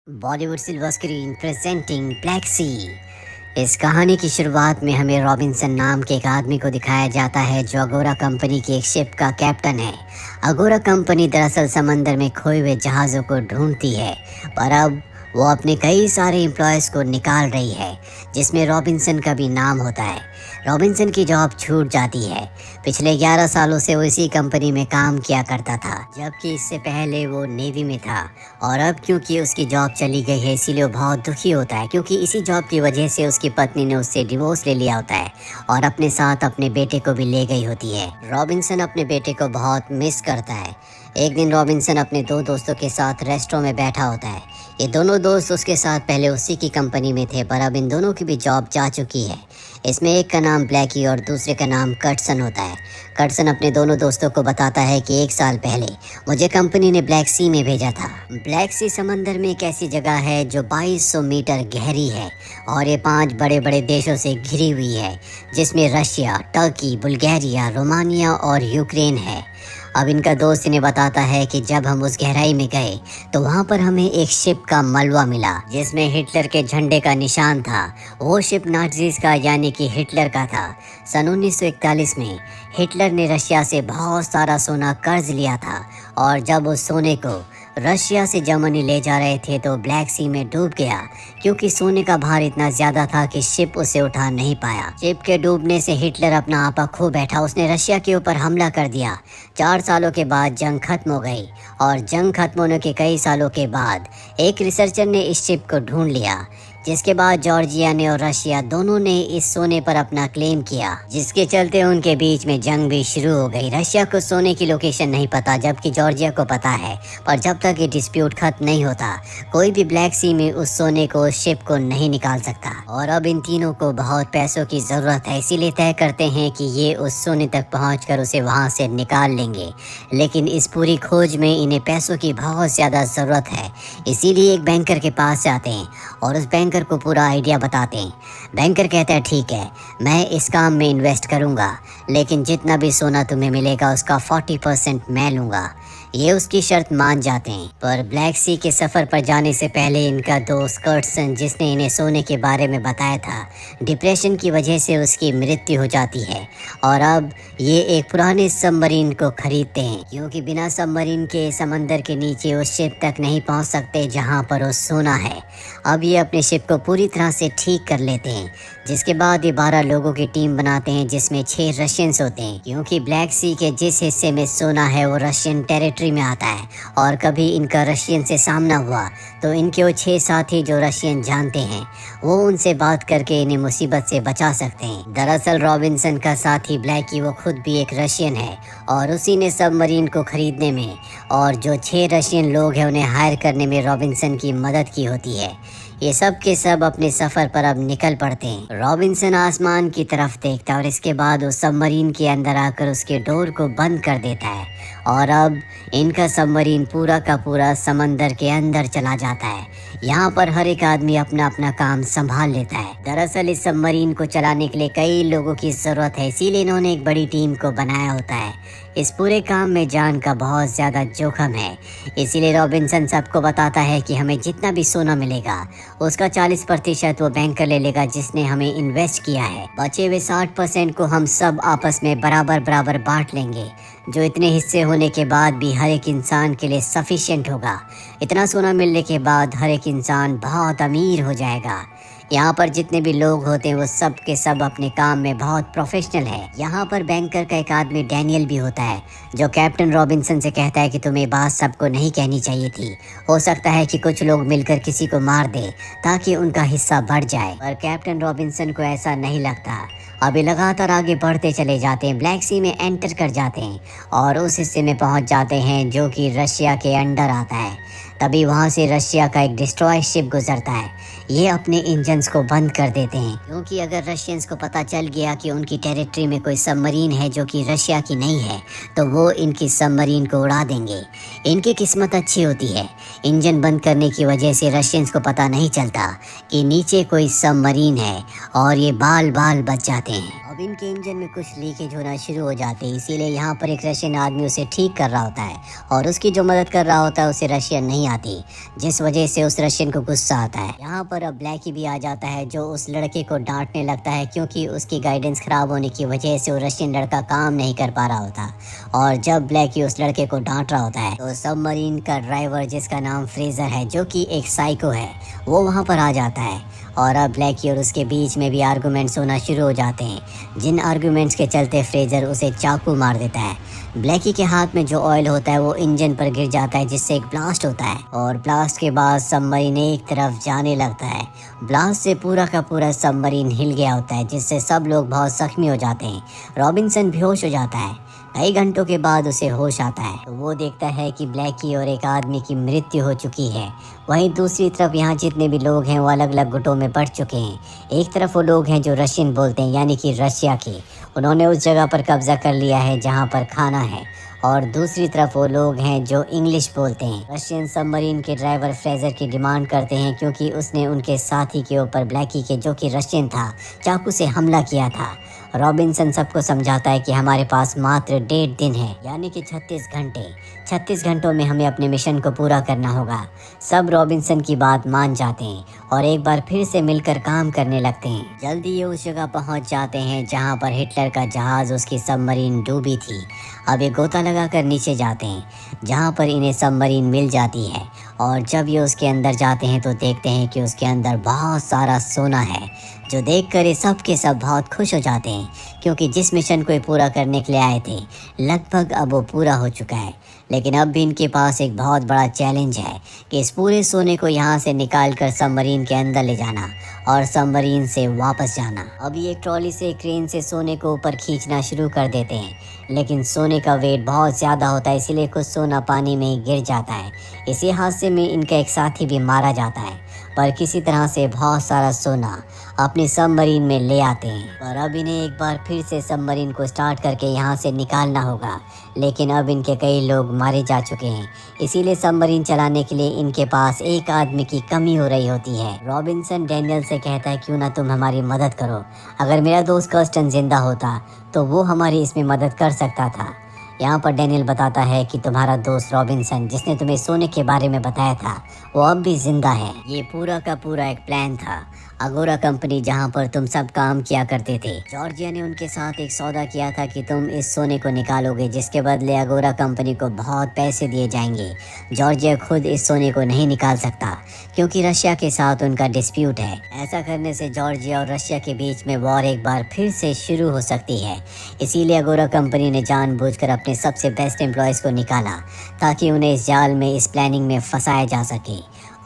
Bollywood silver screen presenting Black Sea. इस कहानी की शुरुआत में हमें रॉबिन्सन नाम के एक आदमी को दिखाया जाता है जो अगोरा कंपनी की एक शिप का कैप्टन है। अगोरा कंपनी दरअसल समंदर में खोए हुए जहाज़ों को ढूंढती है, पर अब वो अपने कई सारे एम्प्लॉयज़ को निकाल रही है, जिसमें रॉबिन्सन का भी नाम होता है। रॉबिन्सन की जॉब छूट जाती है। पिछले 11 सालों से वो इसी कंपनी में काम किया करता था, जबकि इससे पहले वो नेवी में था। और अब क्योंकि उसकी जॉब चली गई है, इसीलिए वो बहुत दुखी होता है, क्योंकि इसी जॉब की वजह से उसकी पत्नी ने उससे डिवोर्स ले लिया होता है और अपने साथ अपने बेटे को भी ले गई होती है। रॉबिन्सन अपने बेटे को बहुत मिस करता है। एक दिन रॉबिन्सन अपने दो दोस्तों के साथ रेस्टोरेंट में बैठा होता है। ये दोनों दोस्त उसके साथ पहले उसी की कंपनी में थे, पर अब इन दोनों की भी जॉब जा चुकी है। इसमें एक का नाम ब्लैकी और दूसरे का नाम कर्टसन होता है। कर्टसन अपने दोनों दोस्तों को बताता है कि 1 साल पहले मुझे कंपनी ने ब्लैक सी में भेजा था। ब्लैक सी समंदर में एक ऐसी जगह है जो 2200 मीटर गहरी है और ये 5 बड़े बड़े देशों से घिरी हुई है, जिसमें रशिया, टर्की, बुल्गारिया, रोमानिया और यूक्रेन है। अब इनका दोस्त इन्हें बताता है कि जब हम उस गहराई में गए तो वहाँ पर हमें एक शिप का मलबा मिला, जिसमें हिटलर के झंडे का निशान था। वो शिप नाज़ीज़ का यानी कि हिटलर का था। सन 1941 में हिटलर ने रशिया से बहुत सारा सोना कर्ज लिया था, और जब उस सोने को रशिया से जर्मनी ले जा रहे थे तो ब्लैक सी में डूब गया, क्योंकि सोने का भार इतना ज्यादा था कि शिप उसे उठा नहीं पाया। शिप के डूबने से हिटलर अपना आपा खो बैठा। उसने रशिया के ऊपर हमला कर दिया। 4 सालों के बाद जंग खत्म हो गई, और जंग खत्म होने के कई सालों के बाद एक रिसर्चर ने इस शिप को ढूंढ लिया, जिसके बाद जॉर्जिया ने और रशिया दोनों ने इस सोने पर अपना क्लेम किया, जिसके चलते उनके बीच में जंग भी शुरू हो गई। रशिया को सोने की लोकेशन नहीं पता, जबकि जॉर्जिया को पता है, पर जब तक ये डिस्प्यूट खत्म नहीं होता कोई भी ब्लैक सी में उस सोने को, उस शिप को नहीं निकाल सकता। और अब इन तीनों को बहुत पैसों की जरूरत है, इसीलिए तय करते हैं कि ये उस सोने तक पहुंचकर उसे वहां से निकाल लेंगे। लेकिन इस पूरी खोज में इन्हें पैसों की बहुत ज्यादा जरूरत है, इसीलिए एक बैंकर के पास जाते हैं और उस बैंकर को पूरा आइडिया बताते हैं। बैंकर कहता है, ठीक है, मैं इस काम में इन्वेस्ट करूंगा, लेकिन जितना भी सोना तुम्हें मिलेगा उसका 40% मैं लूंगा। ये उसकी शर्त मान जाते हैं। पर ब्लैक सी के सफ़र पर जाने से पहले इनका दोस्त कर्टसन, जिसने इन्हें सोने के बारे में बताया था, डिप्रेशन की वजह से उसकी मृत्यु हो जाती है। और अब ये एक पुराने सबमरीन को खरीदते हैं, क्योंकि बिना सबमरीन के समंदर के नीचे उस शिप तक नहीं पहुंच सकते जहां पर वो सोना है। अब ये अपने शिप को पूरी तरह से ठीक कर लेते हैं, जिसके बाद ये 12 लोगों की टीम बनाते हैं, जिसमें 6 रशियंस होते हैं, क्योंकि ब्लैक सी के जिस हिस्से में सोना है वो रशियन टेरिटरी में आता है। और कभी इनका रशियन से सामना हुआ तो इनके वो 6 साथी जो रशियन जानते हैं, वो उनसे बात करके इन्हें मुसीबत से बचा सकते हैं। दरअसल रॉबिन्सन का साथी ब्लैकी वो खुद भी एक रशियन है, और उसी ने सबमरीन को खरीदने में और जो 6 रशियन लोग हैं उन्हें हायर करने में रॉबिन्सन की मदद की होती है। ये सब के सब अपने सफ़र पर अब निकल पड़ते हैं। रॉबिन्सन आसमान की तरफ देखता है और इसके बाद उस सबमरीन के अंदर आकर उसके डोर को बंद कर देता है, और अब इनका सबमरीन पूरा का पूरा समंदर के अंदर चला जाता है। यहाँ पर हर एक आदमी अपना अपना काम संभाल लेता है। दरअसल इस सबमरीन को चलाने के लिए कई लोगों की ज़रूरत है, इसीलिए इन्होंने एक बड़ी टीम को बनाया होता है। इस पूरे काम में जान का बहुत ज़्यादा जोखिम है, इसीलिए रॉबिन्सन सबको बताता है कि हमें जितना भी सोना मिलेगा उसका 40% वो बैंकर ले लेगा जिसने हमें इन्वेस्ट किया है। बचे हुए 60% को हम सब आपस में बराबर बराबर बांट लेंगे, जो इतने हिस्से होने के बाद भी हर एक इंसान के लिए सफिशिएंट होगा। इतना सोना मिलने के बाद हर एक इंसान बहुत अमीर हो जाएगा। यहाँ पर जितने भी लोग होते हैं वो सब के सब अपने काम में बहुत प्रोफेशनल है। यहाँ पर बैंकर का एक आदमी डैनियल भी होता है, जो कैप्टन रॉबिन्सन से कहता है कि तुम्हें बात सबको नहीं कहनी चाहिए थी। हो सकता है कि कुछ लोग मिलकर किसी को मार दे ताकि उनका हिस्सा बढ़ जाए, पर कैप्टन रॉबिन्सन को ऐसा नहीं लगता। अभी लगातार आगे बढ़ते चले जाते हैं, ब्लैक सी में एंटर कर जाते हैं और उस हिस्से में पहुंच जाते हैं जो कि रशिया के अंडर आता है। तभी वहां से रशिया का एक डिस्ट्रॉय शिप गुजरता है। ये अपने इंजन्स को बंद कर देते हैं, क्योंकि अगर रशियंस को पता चल गया कि उनकी टेरिटरी में कोई सबमरीन है जो कि रशिया की नहीं है, तो वो इनकी सबमरीन को उड़ा देंगे। इनकी किस्मत अच्छी होती है, इंजन बंद करने की वजह से रशियंस को पता नहीं चलता कि नीचे कोई सबमरीन है, और ये बाल बाल बच जाते हैं। अब इनके इंजन में कुछ लीकेज होना शुरू हो जाते हैं, इसीलिए यहाँ पर एक रशियन आदमी उसे ठीक कर रहा होता है और उसकी जो मदद कर रहा होता है उसे रशियन नहीं आती, जिस वजह से उस रशियन को गुस्सा आता है। यहाँ पर अब ब्लैकी भी आ जाता है जो उस लड़के को डांटने लगता है क्योंकि उसकी गाइडेंस खराब होने की वजह से वो रशियन लड़का काम नहीं कर पा रहा होता। और जब ब्लैकी उस लड़के को डांट रहा होता है तो सबमरीन का ड्राइवर जिसका नाम फ्रेजर है, जो कि एक साइको है, वो वहाँ पर आ जाता है और अब ब्लैकी और उसके बीच में भी आर्गुमेंट्स होना शुरू हो जाते हैं, जिन आर्गुमेंट्स के चलते फ्रेजर उसे चाकू मार देता है। ब्लैकी के हाथ में जो ऑयल होता है वो इंजन पर गिर जाता है, जिससे एक ब्लास्ट होता है और ब्लास्ट के बाद सबमरीन एक तरफ जाने लगता है। ब्लास्ट से पूरा का पूरा सबमरीन हिल गया होता है, जिससे सब लोग बहुत जख्मी हो जाते हैं। रॉबिन्सन बेहोश हो जाता है। कई घंटों के बाद उसे होश आता है तो वो देखता है कि ब्लैकी और एक आदमी की मृत्यु हो चुकी है। वहीं दूसरी तरफ यहाँ जितने भी लोग हैं वो अलग अलग गुटों में बढ़ चुके हैं। एक तरफ वो लोग हैं जो रशियन बोलते हैं, यानी कि रशिया के, उन्होंने उस जगह पर कब्जा कर लिया है जहाँ पर खाना है, और दूसरी तरफ वो लोग हैं जो इंग्लिश बोलते हैं। रशियन सबमरीन के ड्राइवर फ्रेजर की डिमांड करते हैं क्योंकि उसने उनके साथी के ऊपर ब्लैकी के, जो कि रशियन था, चाकू से हमला किया था। रॉबिन्सन सबको समझाता है कि हमारे पास मात्र 1.5 दिन है, यानी कि 36 घंटे। 36 घंटों में हमें अपने मिशन को पूरा करना होगा। सब रॉबिन्सन की बात मान जाते हैं और एक बार फिर से मिलकर काम करने लगते हैं। जल्दी ये उस जगह पहुंच जाते हैं जहां पर हिटलर का जहाज उसकी सबमरीन डूबी थी। अब ये गोता लगाकर नीचे जाते हैं जहां पर इन्हें सबमरीन मिल जाती है, और जब ये उसके अंदर जाते हैं तो देखते हैं कि उसके अंदर बहुत सारा सोना है, जो देखकर ये सब के सब बहुत खुश हो जाते हैं क्योंकि जिस मिशन को ये पूरा करने के लिए आए थे लगभग अब वो पूरा हो चुका है। लेकिन अब भी इनके पास एक बहुत बड़ा चैलेंज है कि इस पूरे सोने को यहाँ से निकाल कर सबमरीन के अंदर ले जाना और सबमरीन से वापस जाना। अब ये एक ट्रॉली से, क्रेन से सोने को ऊपर खींचना शुरू कर देते हैं, लेकिन सोने का वेट बहुत ज़्यादा होता है, इसीलिए कुछ सोना पानी में ही गिर जाता है। इसी हादसे में इनका एक साथी भी मारा जाता है, पर किसी तरह से बहुत सारा सोना अपने सबमरीन में ले आते हैं। पर अब इन्हें एक बार फिर से सबमरीन को स्टार्ट करके यहाँ से निकालना होगा, लेकिन अब इनके कई लोग मारे जा चुके हैं, इसीलिए सबमरीन चलाने के लिए इनके पास एक आदमी की कमी हो रही होती है। रॉबिन्सन डैनियल से कहता है क्यों ना तुम हमारी मदद करो, अगर मेरा दोस्त कर्स्टन जिंदा होता तो वो हमारी इसमें मदद कर सकता था। यहाँ पर डैनियल बताता है कि तुम्हारा दोस्त रॉबिन्सन, जिसने तुम्हें सोने के बारे में बताया था, वो अब भी जिंदा है। ये पूरा का पूरा एक प्लान था। अगोरा कंपनी जहाँ पर तुम सब काम किया करते थे, जॉर्जिया ने उनके साथ एक सौदा किया था कि तुम इस सोने को निकालोगे, जिसके बदले अगोरा कंपनी को बहुत पैसे दिए जाएंगे। जॉर्जिया खुद इस सोने को नहीं निकाल सकता क्योंकि रशिया के साथ उनका डिस्प्यूट है। ऐसा करने से जॉर्जिया और रशिया के बीच में वॉर एक बार फिर से शुरू हो सकती है। इसीलिए अगोरा कंपनी ने जानबूझकर अपने सबसे बेस्ट एम्प्लॉयज़ को निकाला ताकि उन्हें इस जाल में, इस प्लानिंग में फंसाया जा सके।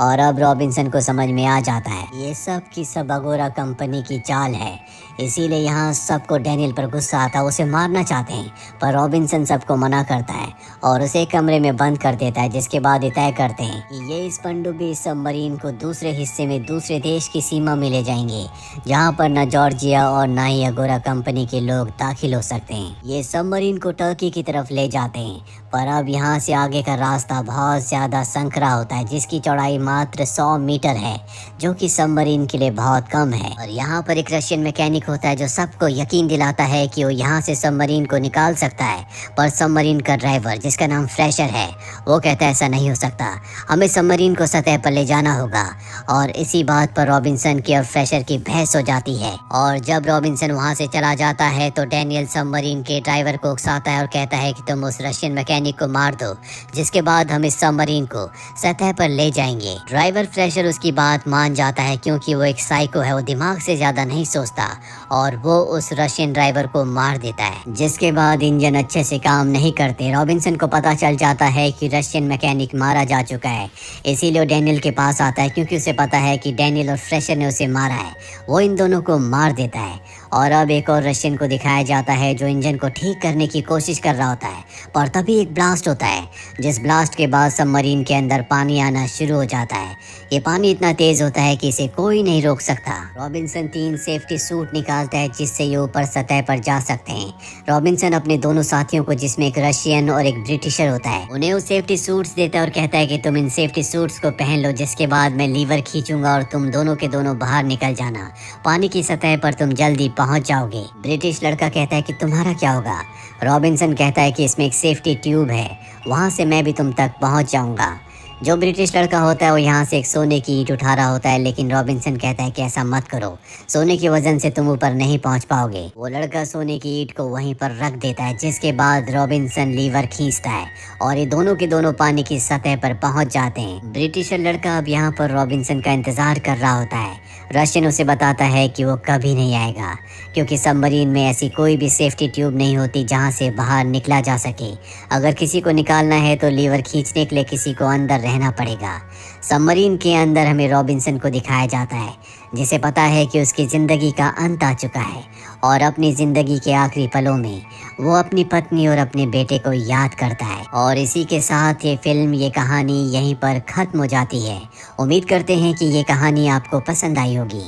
और अब रॉबिन्सन को समझ में आ जाता है ये सब की सब अगोरा कंपनी की चाल है, इसीलिए यहाँ सबको डैनियल पर गुस्सा आता है, उसे मारना चाहते हैं, पर रॉबिन्सन सबको मना करता है और उसे कमरे में बंद कर देता है, जिसके बाद ये तय करते हैं कि ये इस पनडुब्बी सबमरीन को दूसरे हिस्से में, दूसरे देश की सीमा में ले जाएंगे, जहाँ पर न जॉर्जिया और न ही अगोरा कंपनी के लोग दाखिल हो सकते हैं। ये सबमरीन को टर्की की तरफ ले जाते हैं, पर अब यहाँ से आगे का रास्ता बहुत ज़्यादा संकरा होता है, जिसकी चौड़ाई मात्र 100 मीटर है, जो कि सबमरीन के लिए बहुत कम है। और यहाँ पर एक रशियन मैकेनिक होता है जो सबको यकीन दिलाता है कि वो यहाँ से सबमरीन को निकाल सकता है, पर सबमरीन का ड्राइवर, जिसका नाम फ्रेशर है, वो कहता है ऐसा नहीं हो सकता, हमें सबमरीन को सतह पर ले जाना होगा। और इसी बात पर रॉबिन्सन की और फ्रेशर की बहस हो जाती है, और जब रॉबिन्सन वहाँ से चला जाता है तो डैनियल सबमरीन के ड्राइवर को उकसाता है और कहता है कि तुम उस रशियन मैकेनिक को मार दो, जिसके बाद हम इस सबमरीन को सतह पर ले जाएंगे। ड्राइवर फ्रेशर उसकी बात मान जाता है क्योंकि वो एक साइको है, वो दिमाग से ज्यादा नहीं सोचता, और वो उस रशियन ड्राइवर को मार देता है, जिसके बाद इंजन अच्छे से काम नहीं करते। रॉबिन्सन को पता चल जाता है कि रशियन मैकेनिक मारा जा चुका है, इसीलिए वो डैनियल के पास आता है क्योंकि उसे पता है कि डैनियल और फ्रेशर ने उसे मारा है। वो इन दोनों को मार देता है और अब एक और रशियन को दिखाया जाता है जो इंजन को ठीक करने की कोशिश कर रहा होता है, पर तभी एक ब्लास्ट होता है, जिस ब्लास्ट के बाद सबमरीन के अंदर पानी आना शुरू हो जाता है। ये पानी इतना तेज होता है कि इसे कोई नहीं रोक सकता। रॉबिन्सन 3 सेफ्टी सूट निकालता है जिससे ये ऊपर सतह पर जा सकते हैं। रॉबिन्सन अपने दोनों साथियों को, जिसमें एक रशियन और एक ब्रिटिशर होता है, उन्हें वो सेफ्टी सूट्स देता है और कहता है कि तुम इन सेफ्टी सूट्स को पहन लो, जिसके बाद मैं लीवर खींचूंगा और तुम दोनों के दोनों बाहर निकल जाना। पानी की सतह पर तुम जल्दी पहुंच जाओगे। ब्रिटिश लड़का कहता है कि तुम्हारा क्या होगा। रॉबिन्सन कहता है कि इसमें एक सेफ्टी ट्यूब है, वहां से मैं भी तुम तक पहुंच जाऊंगा। जो ब्रिटिश लड़का होता है वो यहाँ से एक सोने की ईंट उठा रहा होता है, लेकिन रॉबिन्सन कहता है कि ऐसा मत करो, सोने की वजन से तुम ऊपर नहीं पहुंच पाओगे। वो लड़का सोने की ईंट को वहीं पर रख देता है, जिसके बाद रॉबिन्सन लीवर खींचता है और ये दोनों के दोनों पानी की सतह पर पहुंच जाते हैं। ब्रिटिश लड़का अब यहाँ पर रॉबिन्सन का इंतजार कर रहा होता है। रशियन उसे बताता है कि वो कभी नहीं आएगा, क्योंकि सबमरीन में ऐसी कोई भी सेफ्टी ट्यूब नहीं होती जहाँ से बाहर निकला जा सके। अगर किसी को निकालना है तो लीवर खींचने के लिए किसी को अंदर रहना पड़ेगा। सबमरीन के अंदर हमें रॉबिन्सन को दिखाया जाता है, जिसे पता है कि उसकी ज़िंदगी का अंत आ चुका है और अपनी ज़िंदगी के आखिरी पलों में वो अपनी पत्नी और अपने बेटे को याद करता है। और इसी के साथ ये फिल्म, ये कहानी यहीं पर ख़त्म हो जाती है। उम्मीद करते हैं कि ये कहानी आपको पसंद आई होगी।